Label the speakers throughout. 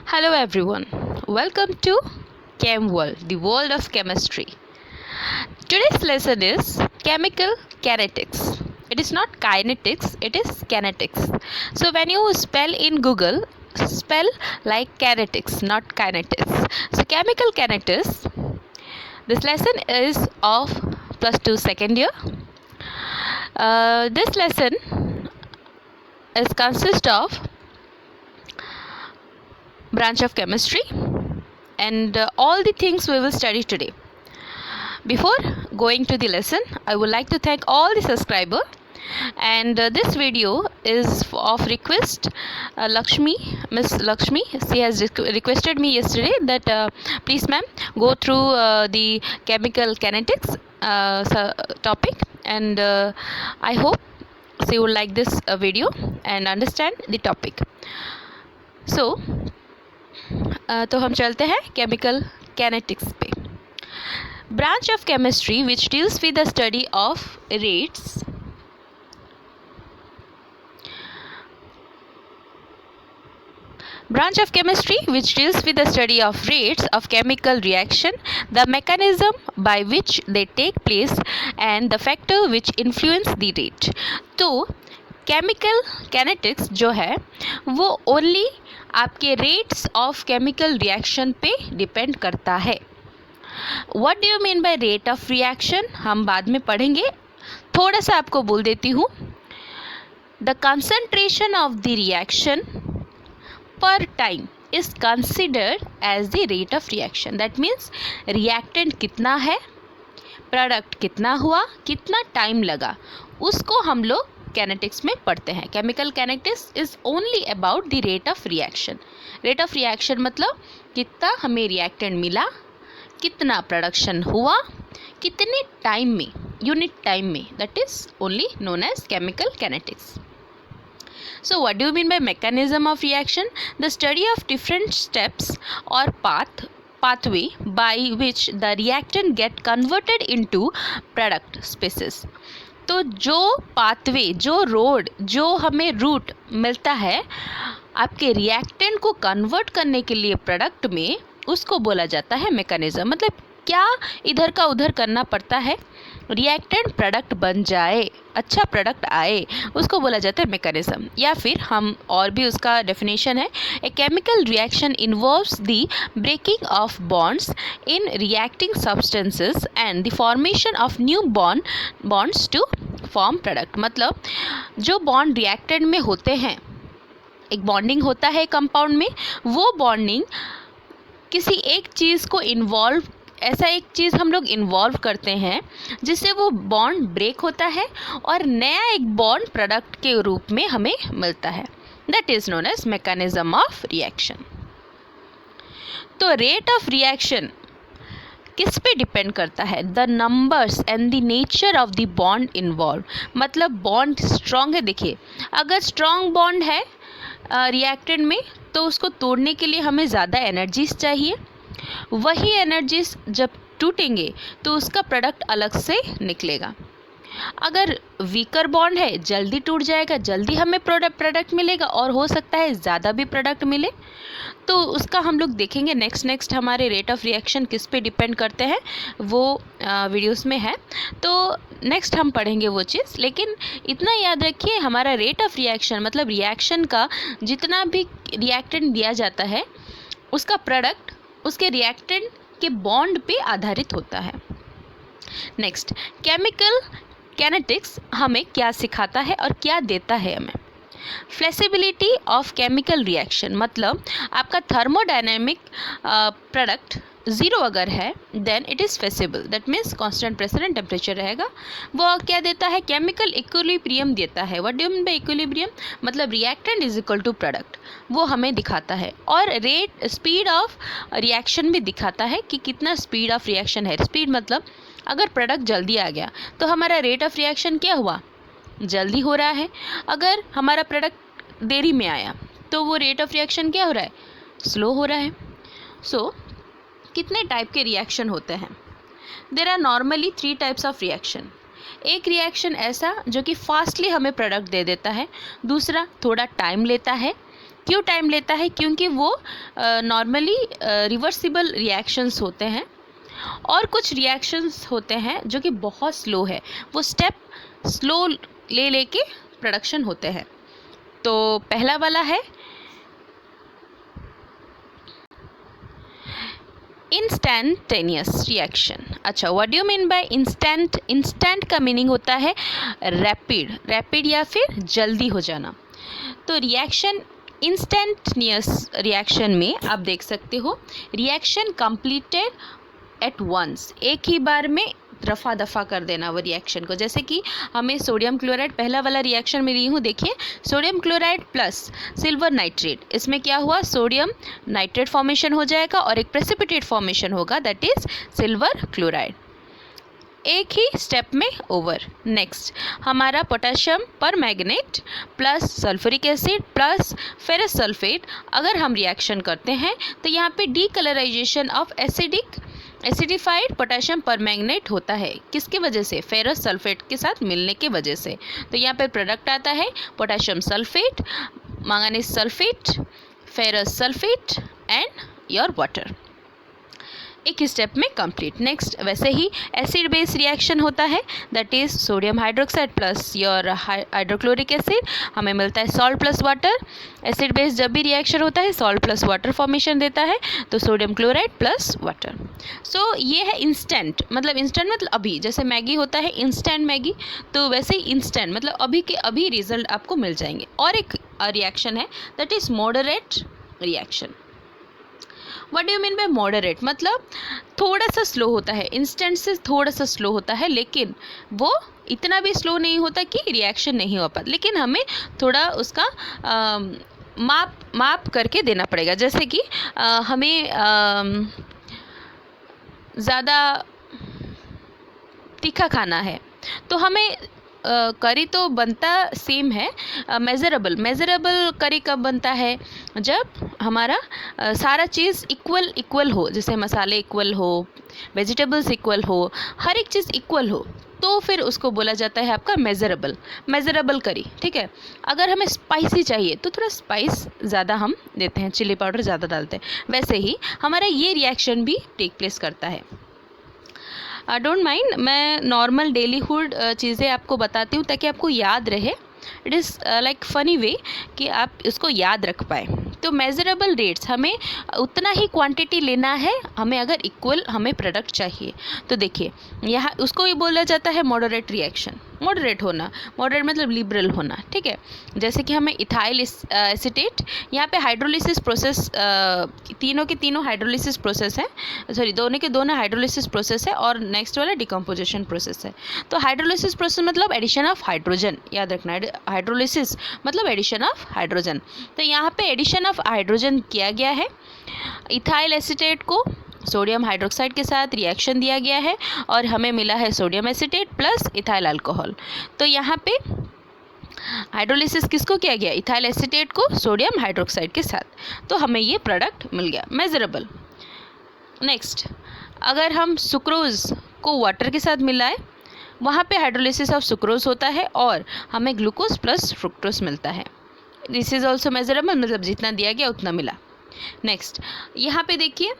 Speaker 1: Hello everyone, welcome to Chem World, the world of chemistry. Today's lesson is chemical kinetics. It is not kinetics, it is kinetics. So when you spell in Google, spell like kinetics, not kinetics. So chemical kinetics, this lesson is of plus 2 second year. This lesson is consist of branch of chemistry and all the things we will study today. Before going to the lesson, I would like to thank all the subscribers, and this video is of request. Miss Lakshmi, she has requested me yesterday that please ma'am go through the chemical kinetics topic, and I hope she would like this video and understand the topic. So तो हम चलते हैं chemical kinetics पे. Branch of chemistry which deals with the study of rates branch of chemistry which deals with the study of rates of chemical reaction, the mechanism by which they take place and the factor which influence the rate. तो chemical kinetics जो है वो only आपके rates of chemical reaction पे depend करता है. What do you mean by rate of reaction हम बाद में पढ़ेंगे. थोड़ा सा आपको बोल देती हूँ. The concentration of the reaction per time is considered as the rate of reaction. That means reactant कितना है, प्रोडक्ट कितना हुआ, कितना टाइम लगा, उसको हम लोग कैनेटिक्स में पढ़ते हैं. Chemical kinetics is only about the rate of reaction. Rate of reaction मतलब कितना हमें रिएक्टेंट मिला, कितना प्रोडक्शन हुआ, कितने टाइम में, यूनिट टाइम में. That is only known as chemical kinetics. So what do you mean by mechanism of reaction? The study of different steps or pathway by which the reactant get converted into product species. तो जो pathway, जो road, जो हमें root मिलता है आपके reactant को convert करने के लिए प्रोडक्ट में, उसको बोला जाता है मैकेनिज्म. मतलब क्या इधर का उधर करना पड़ता है, रिएक्टेंट प्रोडक्ट बन जाए, अच्छा प्रोडक्ट आए, उसको बोला जाता है मैकेनिज्म. या फिर हम और भी उसका डेफिनेशन है, a chemical reaction involves the breaking of bonds in reacting substances and the formation of new bonds to form product. मतलब जो बॉन्ड रिएक्टेंट में होते हैं, एक बॉन्डिंग होता है कंपाउंड में, वो बॉन्डिंग किसी एक चीज़ को इन्वॉल्व, ऐसा एक चीज़ हम लोग इन्वॉल्व करते हैं जिससे वो बॉन्ड ब्रेक होता है और नया एक बॉन्ड प्रोडक्ट के रूप में हमें मिलता है. That is known as mechanism of reaction. तो रेट ऑफ रिएक्शन किस पे डिपेंड करता है? The numbers and the nature of the bond involve. मतलब बॉन्ड स्ट्रॉन्ग है. देखिए, अगर स्ट्रॉन्ग बॉन्ड है रिएक्टेंट में तो उसको तोड़ने के लिए हमें ज़्यादा एनर्जीज चाहिए. वही एनर्जीज जब टूटेंगे तो उसका प्रोडक्ट अलग से निकलेगा. अगर वीकर बॉन्ड है, जल्दी टूट जाएगा, जल्दी हमें प्रोडक्ट मिलेगा और हो सकता है ज़्यादा भी प्रोडक्ट मिले. तो उसका हम लोग देखेंगे नेक्स्ट हमारे रेट ऑफ रिएक्शन किस पे डिपेंड करते हैं वो वीडियोस में है. तो नेक्स्ट हम पढ़ेंगे वो चीज़. लेकिन इतना याद रखिए, हमारा रेट ऑफ रिएक्शन मतलब रिएक्शन का जितना भी रिएक्टेंट दिया जाता है उसका प्रोडक्ट उसके रिएक्टेंट के बॉन्ड पे आधारित होता है. नेक्स्ट, केमिकल कैनेटिक्स हमें क्या सिखाता है और क्या देता है हमें? Flexibility of chemical reaction. मतलब आपका थर्मोडायनेमिक प्रोडक्ट ज़ीरो अगर है then it is flexible. That means constant pressure and temperature रहेगा. वो क्या देता है? केमिकल इक्विलिब्रियम देता है. What do you mean by equilibrium? मतलब reactant is equal to product, वो हमें दिखाता है. और रेट, स्पीड ऑफ रिएक्शन भी दिखाता है कि कितना स्पीड ऑफ रिएक्शन है. स्पीड मतलब अगर प्रोडक्ट जल्दी आ गया तो हमारा रेट ऑफ रिएक्शन क्या हुआ? जल्दी हो रहा है. अगर हमारा प्रोडक्ट देरी में आया तो वो रेट ऑफ रिएक्शन क्या हो रहा है? स्लो हो रहा है. सो कितने टाइप के रिएक्शन होते हैं? There are normally 3 types of reaction. एक रिएक्शन ऐसा जो कि फास्टली हमें प्रोडक्ट दे देता है, दूसरा थोड़ा टाइम लेता है, क्यों टाइम लेता है? क्योंकि वो नॉर्मली रिवर्सिबल रिएक्शंस होते हैं और कुछ रिएक्शंस होते हैं जो कि बहुत स्लो है, वो स्टेप स्लो ले लेके प्रोडक्शन होते हैं। तो पहला वाला है इंस्टेंटेनियस रिएक्शन। अच्छा, what do you mean bye instant? Instant का मीनिंग होता है रैपिड या फिर जल्दी हो जाना। तो रिएक्शन इंस्टेंटेनियस रिएक्शन में आप देख सकते हो रिएक्शन कंप्लीटेड एट वंस, एक ही बार में रफा दफा कर देना वो रिएक्शन को। जैसे कि हमें सोडियम क्लोराइड पहला वाला रिएक्शन में ली हूँ, देखिए sodium chloride plus silver nitrate, इसमें क्या हुआ, सोडियम नाइट्रेट फॉर्मेशन हो जाएगा और एक प्रेसिपिटेट फॉर्मेशन होगा, दैट इज सिल्वर क्लोराइड, एक ही स्टेप में ओवर। नेक्स्ट हमारा पोटेशियम पर magnet plus sulphuric acid plus ferrous sulphate, अगर हम रिएक्शन करते हैं तो यहाँ पे डीकलराइजेशन ऑफ एसिडिफाइड पोटेशियम पर मैग्नेट होता है, किसकी वजह से, फेरस सल्फेट के साथ मिलने के वजह से। तो यहाँ पे प्रोडक्ट आता है potassium sulphate, manganese sulphate, ferrous sulphate and your water, एक ही स्टेप में कंप्लीट। नेक्स्ट वैसे ही एसिड बेस रिएक्शन होता है, that is sodium hydroxide plus your hydrochloric acid, हमें मिलता है salt plus water. Acid base जब भी रिएक्शन होता है सॉल्ट प्लस वाटर फॉर्मेशन देता है, तो सोडियम क्लोराइड प्लस वाटर। सो ये है इंस्टेंट, मतलब इंस्टेंट मतलब अभी, जैसे मैगी होता है इंस्टेंट मैगी, तो वैसे ही इंस्टेंट मतलब अभी के अभी रिजल्ट आपको मिल जाएंगे। और एक रिएक्शन है that is moderate reaction. What do you mean bye moderate? मतलब थोड़ा सा स्लो होता है, इंस्टेंट से थोड़ा सा स्लो होता है, लेकिन वो इतना भी स्लो नहीं होता कि रिएक्शन नहीं हो पाता, लेकिन हमें थोड़ा उसका माप करके देना पड़ेगा। जैसे कि हमें ज़्यादा तीखा खाना है तो हमें करी तो बनता सेम है, मेज़रेबल करी कब बनता है, जब हमारा सारा चीज़ इक्वल हो, जैसे मसाले इक्वल हो, वेजिटेबल्स इक्वल हो, हर एक चीज़ इक्वल हो, तो फिर उसको बोला जाता है आपका मेज़रेबल करी। ठीक है, अगर हमें स्पाइसी चाहिए तो थोड़ा स्पाइस ज़्यादा हम देते हैं, चिली पाउडर ज़्यादा डालते हैं, वैसे ही हमारा ये रिएक्शन भी टेक प्लेस करता है। डोंट माइंड, मैं नॉर्मल डेलीहुड चीज़ें आपको बताती हूँ ताकि आपको याद रहे, it is like funny way कि आप इसको याद रख पाए। तो मेज़रेबल रेट्स, हमें उतना ही क्वांटिटी लेना है, हमें अगर इक्वल हमें प्रोडक्ट चाहिए तो देखिए यहाँ उसको भी बोला जाता है मॉडरेट रिएक्शन। मॉडरेट होना, मॉडरेट मतलब लिबरल होना, ठीक है। जैसे कि हमें इथाइल एसीटेट, यहाँ पे हाइड्रोलिसिस प्रोसेस, तीनों के तीनों हाइड्रोलिसिस प्रोसेस है, सॉरी दोनों के दोनों हाइड्रोलिसिस प्रोसेस है, और नेक्स्ट वाला डिकम्पोजिशन प्रोसेस है। तो हाइड्रोलिसिस प्रोसेस मतलब एडिशन ऑफ हाइड्रोजन, याद रखना, हाइड्रोलिसिस मतलब एडिशन ऑफ हाइड्रोजन। तो यहाँ पे एडिशन ऑफ हाइड्रोजन किया गया है, इथाइल एसीटेट को सोडियम हाइड्रोक्साइड के साथ रिएक्शन दिया गया है और हमें मिला है sodium acetate plus ethyl alcohol. तो यहाँ पे हाइड्रोलिसिस किसको किया गया, इथाइल एसीटेट को सोडियम हाइड्रोक्साइड के साथ, तो हमें ये प्रोडक्ट मिल गया मेजरेबल। नेक्स्ट, अगर हम सुक्रोज को वाटर के साथ मिलाएं, वहाँ पे हाइड्रोलिसिस ऑफ सुक्रोज होता है और हमें ग्लूकोज प्लस फ्रुक्टोज मिलता है। दिस इज ऑल्सो मेजरेबल, मतलब जितना दिया गया उतना मिला। नेक्स्ट यहाँ पे देखिए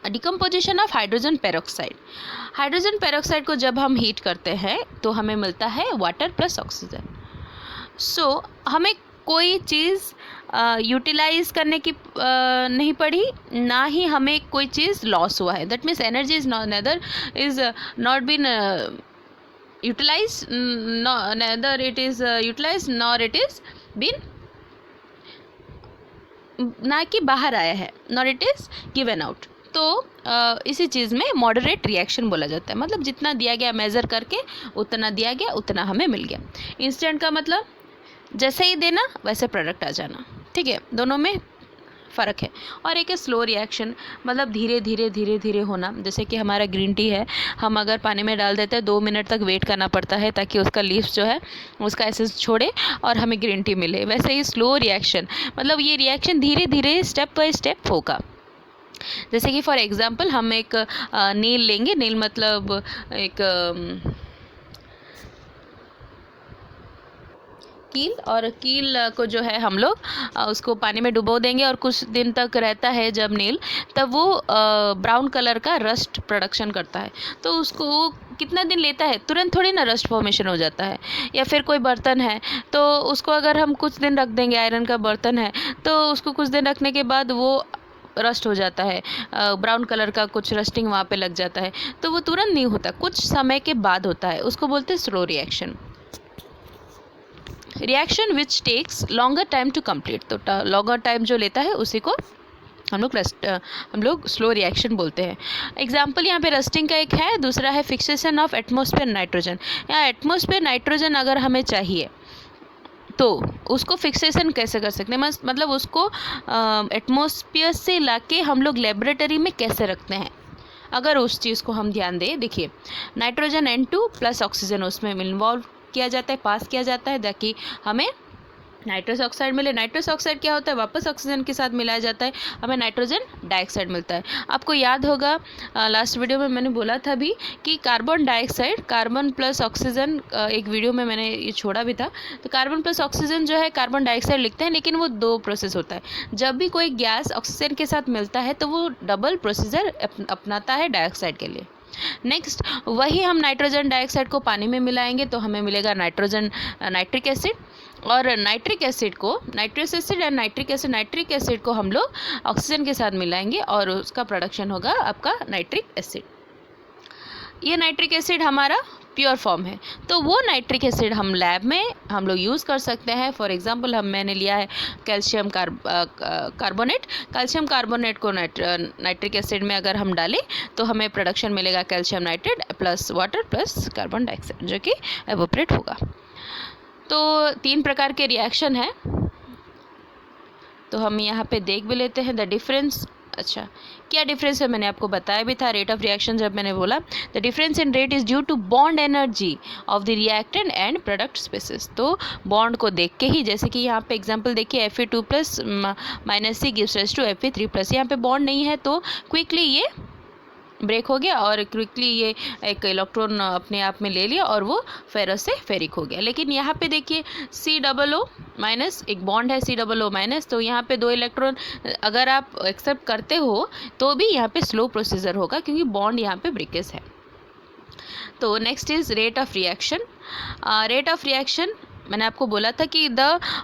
Speaker 1: decomposition of hydrogen peroxide. Hydrogen peroxide को जब हम हीट करते हैं तो हमें मिलता है वाटर प्लस ऑक्सीजन। सो हमें कोई चीज़ यूटिलाइज करने की नहीं पड़ी, ना ही हमें कोई चीज़ लॉस हुआ है, that means energy is neither is not been utilise, neither it is utilise nor it is been, ना कि बाहर आया है, nor it is given out. तो इसी चीज़ में मॉडरेट रिएक्शन बोला जाता है, मतलब जितना दिया गया मेज़र करके उतना दिया गया उतना हमें मिल गया। इंस्टेंट का मतलब जैसे ही देना वैसे प्रोडक्ट आ जाना, ठीक है, दोनों में फ़र्क है। और एक है स्लो रिएक्शन, मतलब धीरे धीरे होना, जैसे कि हमारा ग्रीन टी है, हम अगर पानी में डाल देते हैं 2 मिनट तक वेट करना पड़ता है ताकि उसका लीव्स जो है उसका एसेंस छोड़े और हमें ग्रीन टी मिले, वैसे ही स्लो रिएक्शन मतलब ये रिएक्शन धीरे धीरे स्टेप बाय स्टेप होगा। जैसे कि फॉर एग्जांपल हम एक नील लेंगे, नील मतलब एक कील, और कील को जो है हम लोग उसको पानी में डुबो देंगे और कुछ दिन तक रहता है जब नील, तब वो ब्राउन कलर का रस्ट प्रोडक्शन करता है। तो उसको वो कितना दिन लेता है, तुरंत थोड़ी ना रस्ट फॉर्मेशन हो जाता है। या फिर कोई बर्तन है तो उसको अगर हम कुछ दिन रख देंगे, आयरन का बर्तन है तो उसको कुछ दिन रखने के बाद वो रस्ट हो जाता है, ब्राउन कलर का कुछ रस्टिंग वहाँ पे लग जाता है। तो वो तुरंत नहीं होता, कुछ समय के बाद होता है, उसको बोलते हैं slow reaction. Reaction which takes longer time to complete, तो लॉन्गर टाइम जो लेता है उसी को हम लोग स्लो रिएक्शन बोलते हैं। एग्जाम्पल यहाँ पे रस्टिंग का एक है, दूसरा है फिक्सेशन ऑफ एटमॉस्फेयर नाइट्रोजन। यहाँ एटमॉस्फेयर नाइट्रोजन अगर हमें चाहिए तो उसको फिक्सेशन कैसे कर सकते हैं, मतलब उसको एटमॉस्फेयर से लाके हम लोग लेबोरेटरी में कैसे रखते हैं, अगर उस चीज़ को हम ध्यान दें। देखिए नाइट्रोजन N2 प्लस ऑक्सीजन उसमें इन्वॉल्व किया जाता है, पास किया जाता है, ताकि हमें नाइट्रस ऑक्साइड मिले। नाइट्रस ऑक्साइड क्या होता है, वापस ऑक्सीजन के साथ मिलाया जाता है, हमें नाइट्रोजन डाइऑक्साइड मिलता है। आपको याद होगा लास्ट वीडियो में मैंने बोला था भी कि carbon dioxide, carbon plus oxygen, एक वीडियो में मैंने ये छोड़ा भी था। तो कार्बन प्लस ऑक्सीजन जो है कार्बन डाइऑक्साइड लिखते हैं, लेकिन वो दो प्रोसेस होता है। जब भी कोई गैस ऑक्सीजन के साथ मिलता है तो वो डबल प्रोसीजर अपनाता है डाइऑक्साइड के लिए। नेक्स्ट वही हम नाइट्रोजन डाइऑक्साइड को पानी में मिलाएंगे तो हमें मिलेगा नाइट्रिक एसिड, और नाइट्रिक एसिड को nitrous acid and nitric acid को हम लोग ऑक्सीजन के साथ मिलाएंगे और उसका प्रोडक्शन होगा आपका नाइट्रिक एसिड। ये नाइट्रिक एसिड हमारा प्योर फॉर्म है, तो वो नाइट्रिक एसिड हम लैब में हम लोग यूज़ कर सकते हैं। फॉर एग्जांपल मैंने लिया है कैल्शियम कार्बोनेट। कैल्शियम कार्बोनेट को नाइट्रिक एसिड में अगर हम डालें तो हमें प्रोडक्शन मिलेगा calcium nitrate plus water plus carbon dioxide, जो कि एवोपरेट होगा। तो 3 प्रकार के रिएक्शन हैं, तो हम यहाँ पे देख भी लेते हैं द डिफरेंस। अच्छा, क्या डिफरेंस है मैंने आपको बताया भी था रेट ऑफ रिएक्शन जब मैंने बोला। The difference in rate is due to bond energy of the reactant and product species. तो बॉन्ड को देख के ही, जैसे कि यहाँ पे एग्जांपल देखिए Fe2 plus -C gives rise to Fe3 plus. यहाँ पे बॉन्ड नहीं है तो क्विकली ये ब्रेक हो गया और क्विकली ये एक इलेक्ट्रॉन अपने आप में ले लिया और वो फेरस से फेरिक हो गया। लेकिन यहाँ पे देखिए COO माइनस, एक बॉन्ड है COO माइनस, तो यहाँ पे 2 इलेक्ट्रॉन अगर आप एक्सेप्ट करते हो तो भी यहाँ पे स्लो प्रोसीजर होगा क्योंकि बॉन्ड यहाँ पे ब्रेकेज है। तो next is rate of reaction. Rate of reaction मैंने आपको बोला था कि द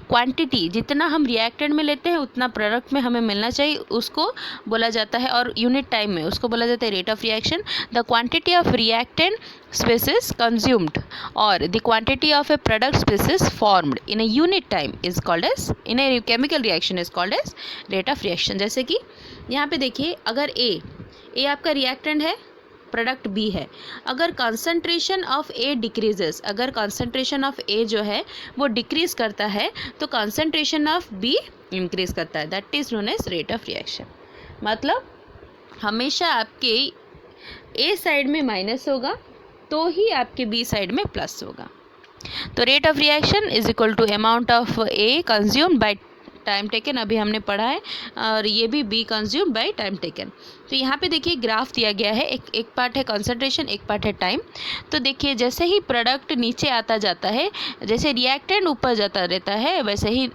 Speaker 1: क्वांटिटी जितना हम रिएक्टेंट में लेते हैं उतना प्रोडक्ट में हमें मिलना चाहिए, उसको बोला जाता है, और यूनिट टाइम में उसको बोला जाता है rate of reaction. The quantity of reactant species consumed or the quantity of a product species formed in a unit time is called as, in a chemical reaction is called as rate of reaction। जैसे कि यहाँ पे देखिए अगर A आपका reactant है, product B है, अगर कंसंट्रेशन ऑफ A डिक्रीजेस, अगर कंसंट्रेशन ऑफ A जो है वो डिक्रीज करता है तो कंसंट्रेशन ऑफ B इंक्रीज करता है, that is known as rate of reaction. मतलब हमेशा आपके A साइड में माइनस होगा तो ही आपके B साइड में प्लस होगा। तो rate of reaction is equal to amount of A consumed by time taken, अभी हमने पढ़ा है, और ये भी B consume by time taken. तो यहाँ पे देखिए ग्राफ दिया गया है, एक पार्ट है कंसंट्रेशन, एक पार्ट है टाइम। तो देखिए जैसे ही प्रोडक्ट नीचे आता जाता है, जैसे रिएक्टेंट ऊपर जाता रहता है वैसे ही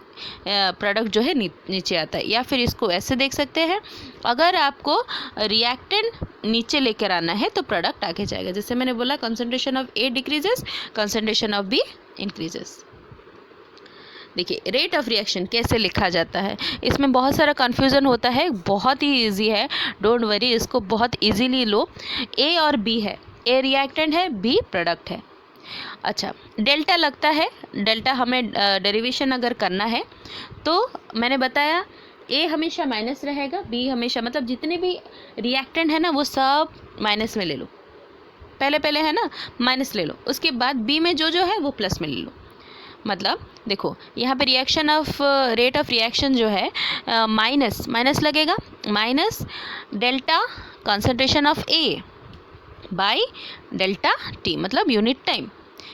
Speaker 1: प्रोडक्ट जो है नीचे आता है। या फिर इसको ऐसे देख सकते हैं, अगर आपको रिएक्टेंट नीचे लेकर आना है तो प्रोडक्ट आगे जाएगा। जैसे मैंने बोला concentration of A decreases, concentration of B increases. देखिए रेट ऑफ रिएक्शन कैसे लिखा जाता है, इसमें बहुत सारा कन्फ्यूज़न होता है, बहुत ही इजी है, डोंट वरी, इसको बहुत इजीली लो। A और B है, A रिएक्टेंट है, B प्रोडक्ट है। अच्छा, डेल्टा लगता है, डेल्टा हमें डेरिवेशन अगर करना है तो मैंने बताया A हमेशा माइनस रहेगा, B हमेशा, मतलब जितने भी रिएक्टेंट है ना वो सब माइनस में ले लो, पहले है ना माइनस ले लो, उसके बाद B में जो है वो प्लस में ले लो। मतलब देखो यहाँ पे reaction of rate of reaction जो है माइनस लगेगा, minus delta concentration of A by delta T, मतलब यूनिट टाइम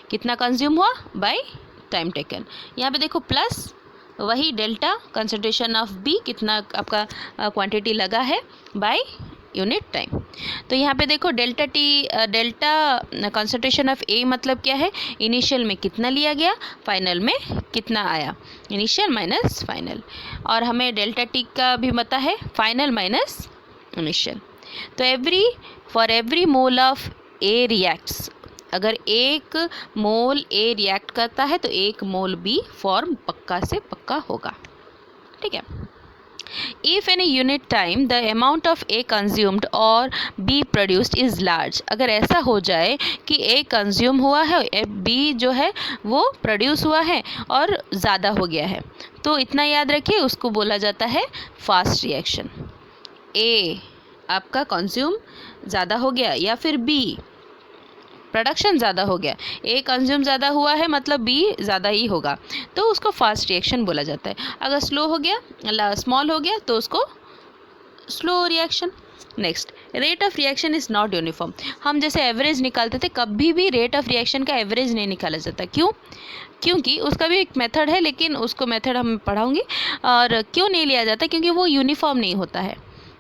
Speaker 1: कितना कंज्यूम हुआ बाय टाइम टेकन। यहाँ पे देखो प्लस वही डेल्टा कंसंट्रेशन ऑफ B कितना आपका क्वांटिटी लगा है बाय यूनिट टाइम। तो यहाँ पे देखो delta T, delta concentration of A मतलब क्या है, इनिशियल में कितना लिया गया, फाइनल में कितना आया, इनिशियल माइनस फाइनल। और हमें डेल्टा टी का भी पता है, फाइनल माइनस इनिशियल। तो for every mole of A reacts, अगर एक मोल ए रिएक्ट करता है तो एक मोल बी फॉर्म पक्का से पक्का होगा, ठीक है। If in a unit time the amount of A consumed or B produced is large, अगर ऐसा हो जाए कि A कंज्यूम हुआ है, B जो है वो प्रोड्यूस हुआ है और ज़्यादा हो गया है, तो इतना याद रखिए, उसको बोला जाता है फास्ट रिएक्शन। A आपका कंज्यूम ज़्यादा हो गया या फिर B प्रोडक्शन ज़्यादा हो गया, ए कंज्यूम ज़्यादा हुआ है मतलब बी ज़्यादा ही होगा, तो उसको फास्ट रिएक्शन बोला जाता है। अगर स्लो हो गया, स्मॉल हो गया, तो उसको slow reaction. Next, rate of reaction is not uniform. हम जैसे एवरेज निकालते थे, कभी भी रेट ऑफ रिएक्शन का एवरेज नहीं निकाला जाता। क्यों? क्योंकि उसका भी एक मेथड है, लेकिन उसको मेथड हम पढ़ाऊँगी। और क्यों नहीं लिया जाता? क्योंकि वो यूनिफॉर्म नहीं होता है।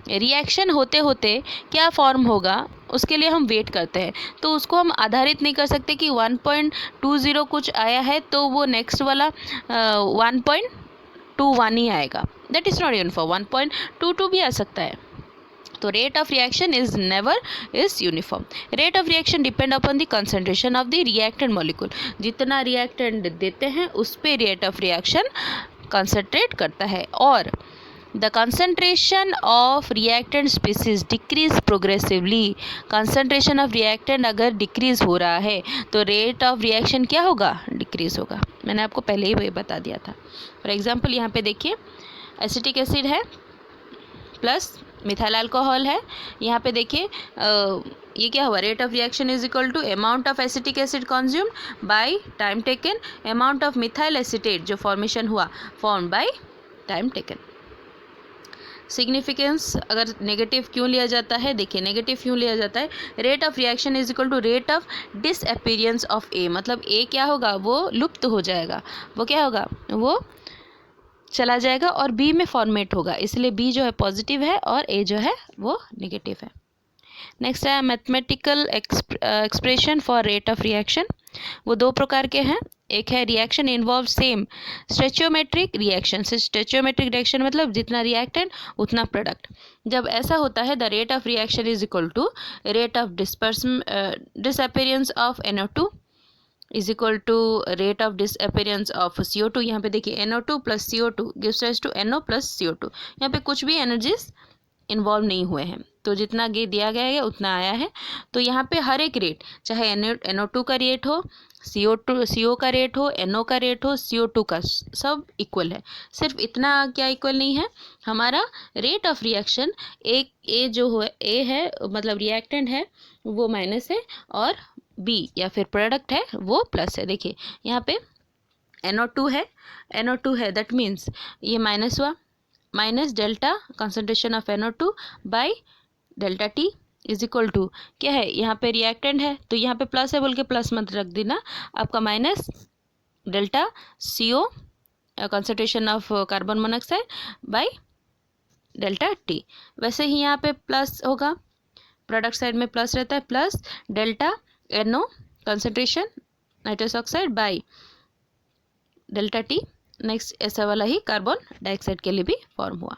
Speaker 1: रिएक्शन होते होते क्या फॉर्म होगा उसके लिए हम वेट करते हैं, तो उसको हम आधारित नहीं कर सकते कि 1.20 कुछ आया है तो वो नेक्स्ट वाला 1.21 ही आएगा। That is not uniform. 1.22 भी आ सकता है। तो rate of reaction is never is uniform. Rate of reaction depend upon the concentration of the reactant molecule. जितना रिएक्टेंट देते हैं उस पर रेट ऑफ रिएक्शन कंसंट्रेट करता है। और the concentration of reactant species decrease progressively। concentration of reactant अगर decrease हो रहा है तो rate of reaction क्या होगा? decrease होगा। मैंने आपको पहले ही बता दिया था। फॉर एग्जाम्पल यहाँ पे देखिए, एसिटिक एसिड है प्लस मिथाइल अल्कोहल है। यहाँ पे देखिए ये क्या हुआ, rate of reaction is equal to amount of acetic acid consumed by time taken, amount of methyl acetate जो फॉर्मेशन हुआ form by time taken. Significance अगर नेगेटिव क्यों लिया जाता है, देखिए नेगेटिव क्यों लिया जाता है, rate of reaction is equal to rate of disappearance of A, मतलब ए क्या होगा, वो लुप्त हो जाएगा, वो क्या होगा, वो चला जाएगा और बी में फॉर्मेट होगा, इसलिए बी जो है पॉजिटिव है और ए जो है वो नेगेटिव है। नेक्स्ट है mathematical expression for rate of reaction. वो दो प्रकार के हैं, एक है reaction involve same stoichiometric reaction. Stoichiometric reaction मतलब जितना रिएक्टेंट उतना प्रोडक्ट। जब ऐसा होता है the rate of reaction is equal to rate of disappearance of NO2 is equal to rate of disappearance of CO2। यहाँ पे देखिए NO2 plus CO2 gives rise to NO plus CO2। यहाँ पे कुछ भी एनर्जीज इन्वॉल्व नहीं हुए हैं, तो जितना दिया गया है उतना आया है। तो यहाँ पे हर एक रेट, चाहे NO2 का रेट हो, CO का रेट हो, NO का रेट हो, CO2 का, सब इक्वल है। सिर्फ इतना क्या इक्वल नहीं है, हमारा रेट ऑफ रिएक्शन एक ए जो हो ए है मतलब रिएक्टेंट है वो माइनस है और बी या फिर प्रोडक्ट है वो प्लस है। देखिए यहाँ पे NO2 है दैट मीन्स ये माइनस हुआ, minus delta concentration of NO2 by delta T is equal to क्या है, यहाँ पे रिएक्टेंट है तो यहाँ पे प्लस है बोल के प्लस मत रख देना, आपका minus delta CO concentration of carbon monoxide bye delta T. वैसे ही यहाँ पे प्लस होगा, प्रोडक्ट साइड में प्लस रहता है, plus delta NO concentration nitrous oxide bye delta T. Next ऐसा वाला ही कार्बन डाइऑक्साइड के लिए भी फॉर्म हुआ।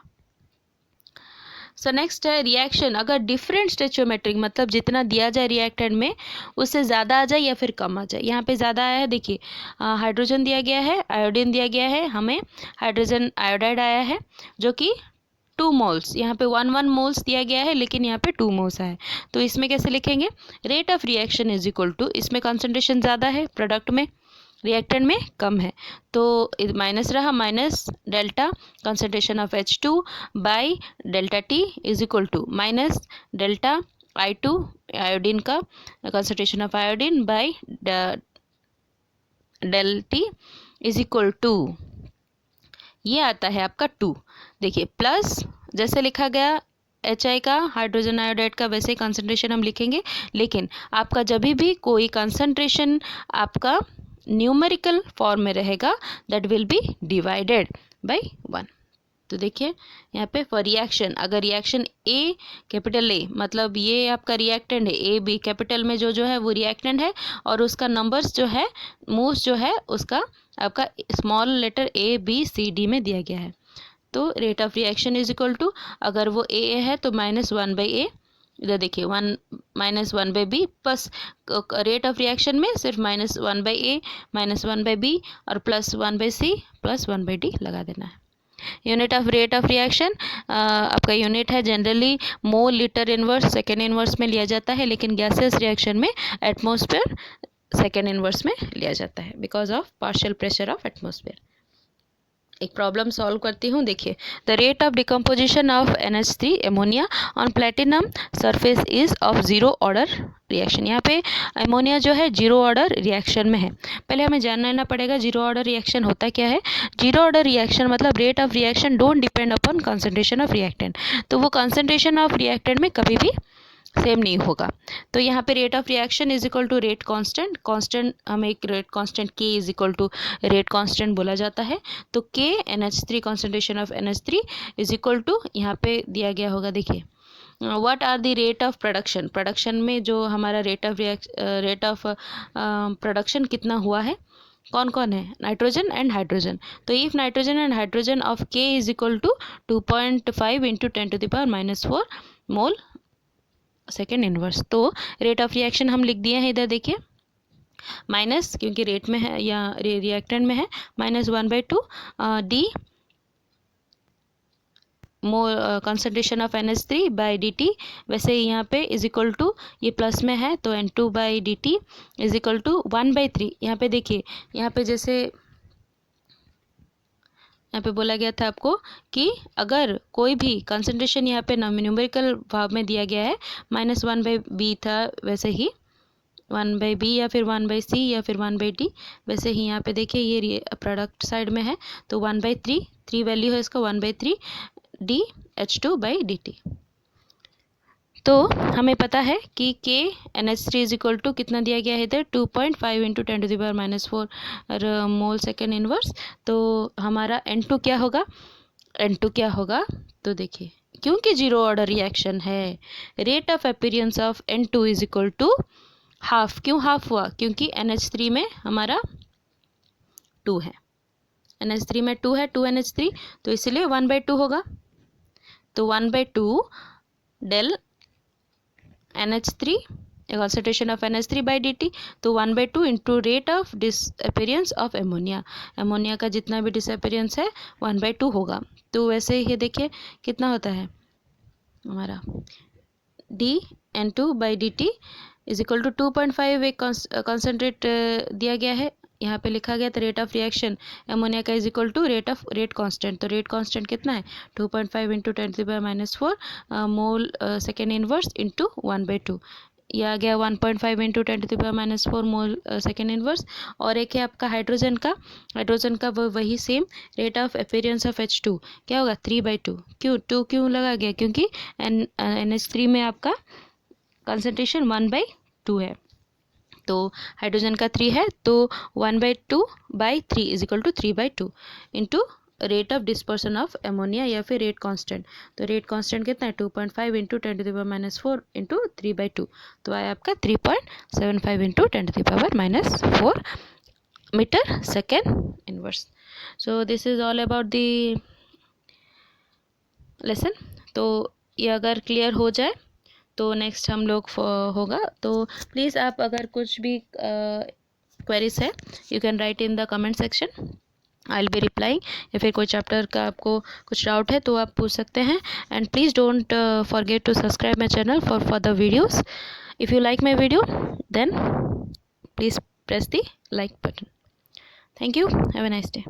Speaker 1: सो नेक्स्ट है रिएक्शन अगर डिफरेंट स्टेचियोमेट्रिक मतलब जितना दिया जाए रिएक्टेंट में उससे ज़्यादा आ जाए या फिर कम आ जाए। यहाँ पे ज़्यादा आया है, देखिए हाइड्रोजन दिया गया है, आयोडीन दिया गया है, हमें हाइड्रोजन आयोडाइड आया है जो कि 2 मोल्स, यहाँ पे 1 मोल्स दिया गया है लेकिन यहाँ पे 2 मोल्स है। तो इसमें कैसे लिखेंगे, rate of reaction is equal to, इसमें कॉन्सेंट्रेशन ज़्यादा है प्रोडक्ट में, रिएक्टेंट में कम है, तो माइनस रहा, minus delta concentration of H2 by delta T is equal to minus delta I2 iodine का concentration of iodine by del T is equal to ये आता है आपका 2। देखिए प्लस जैसे लिखा गया HI का हाइड्रोजन आयोडाइड का वैसे ही कंसंट्रेशन हम लिखेंगे, लेकिन आपका जब भी कोई कंसंट्रेशन आपका न्यूमेरिकल फॉर्म में रहेगा that will be divided by 1। तो देखिए यहाँ पे फॉर रिएक्शन, अगर रिएक्शन ए कैपिटल ए मतलब ये आपका रिएक्टेंट है, ए बी कैपिटल में जो है वो रिएक्टेंट है और उसका नंबर्स जो है मोस्ट जो है उसका आपका small letter A B C D में दिया गया है। तो rate of reaction is equal to, अगर वो ए है तो -1/a, इधर देखिए 1 -1/b plus rate of reaction में सिर्फ -1/a -1/b और +1/c +1/d लगा देना है। Unit of rate of reaction आपका यूनिट है generally mole litre inverse second inverse में लिया जाता है, लेकिन गैसेस रिएक्शन में एटमॉस्फेयर सेकेंड इनवर्स में लिया जाता है because of partial pressure of atmosphere. एक प्रॉब्लम सॉल्व करती हूँ। देखिए the rate of decomposition of NH3 ammonia on platinum surface is of 0 order reaction. यहाँ पे एमोनिया जो है 0 ऑर्डर रिएक्शन में है। पहले हमें जानना लेना पड़ेगा 0 ऑर्डर रिएक्शन होता क्या है। 0 ऑर्डर रिएक्शन मतलब rate of reaction don't depend upon concentration of reactant, तो वो कंसंट्रेशन ऑफ रिएक्टेंट में कभी भी सेम नहीं होगा। तो यहाँ पे rate of reaction is equal to rate constant, constant हमें एक rate constant k is equal to rate constant बोला जाता है। तो k NH3 concentration of NH3 is equal to यहाँ पे दिया गया होगा। देखिए what are the rate of production, production में जो हमारा रेट ऑफ प्रोडक्शन कितना हुआ है, कौन कौन है, नाइट्रोजन एंड हाइड्रोजन। तो if nitrogen and hydrogen of K is equal to 2.5 × 10⁻⁴ mole second inverse. तो रेट ऑफ रिएक्शन हम लिख दिए हैं इधर देखिए माइनस, क्योंकि रेट में है या रिएक्टेंट में है, -1/2 D mole concentration of NH3/dt। वैसे यहाँ पे इज इक्वल टू ये प्लस में है तो N2/dt इज इक्वल टू 1/3। यहाँ पे देखिए यहाँ पे जैसे यहाँ पे बोला गया था आपको कि अगर कोई भी कंसंट्रेशन यहाँ पे न्यूमेरिकल भाव में दिया गया है -1/b था, वैसे ही 1/b या फिर 1/c या फिर 1/d, वैसे ही यहाँ पे देखिए ये प्रोडक्ट साइड में है तो 1/3 वैल्यू है इसका 1/3 dH2/dt। तो हमें पता है कि के NH3 इज इक्वल टू कितना दिया गया है इधर 2.5 × 10⁻⁴ मोल सेकेंड इनवर्स। तो हमारा N2 क्या होगा, N2 क्या होगा, तो देखिए क्योंकि 0 ऑर्डर रिएक्शन है rate of appearance of N2 is equal to half. क्यों हाफ हुआ, क्योंकि NH3 में हमारा 2 है, NH3 में 2 है 2 NH3, तो इसलिए 1/2 होगा। तो 1/2 del NH3 concentration of NH3/dt, तो 1/2 into rate of disappearance of ammonia, ammonia का जितना भी डिसअपीयरेंस है 1/2 होगा। तो वैसे ही देखिए कितना होता है हमारा dN2/dt इज इक्वल टू 2.5 एक कॉन्सेंट्रेट दिया गया है, यहाँ पे लिखा गया था रेट ऑफ रिएक्शन एमोनिया का is equal to rate constant. तो रेट कांस्टेंट कितना है 2.5 × 10⁻⁴ मोल सेकेंड इनवर्स इंटू 1/2, यह आ गया 1.5 × 10⁻⁴ मोल सेकेंड इनवर्स। और एक है आपका हाइड्रोजन का वही same rate of appearance of H2 क्या होगा 3/2। क्यों लगा गया, क्योंकि NH3 में आपका कंसंट्रेशन 1/2 है, तो हाइड्रोजन का 3 है, तो 1/2/3 is equal to 3/2 into rate of dispersion of ammonia या फिर रेट कांस्टेंट। तो रेट कांस्टेंट कितना है 2.5 × 10⁻⁴ इंटू 3/2, तो आया आपका 3.75 × 10⁻⁴ metre second inverse. So this is all about the lesson. तो ये अगर क्लियर हो जाए तो नेक्स्ट हम लोग होगा। तो प्लीज़ आप अगर कुछ भी क्वेरीज है you can write in the comment section, I will be replying. या फिर कोई चैप्टर का आपको कुछ डाउट है तो आप पूछ सकते हैं। And please don't forget to subscribe my channel for the videos. If you like my video then please press the like button. Thank you, have a nice day.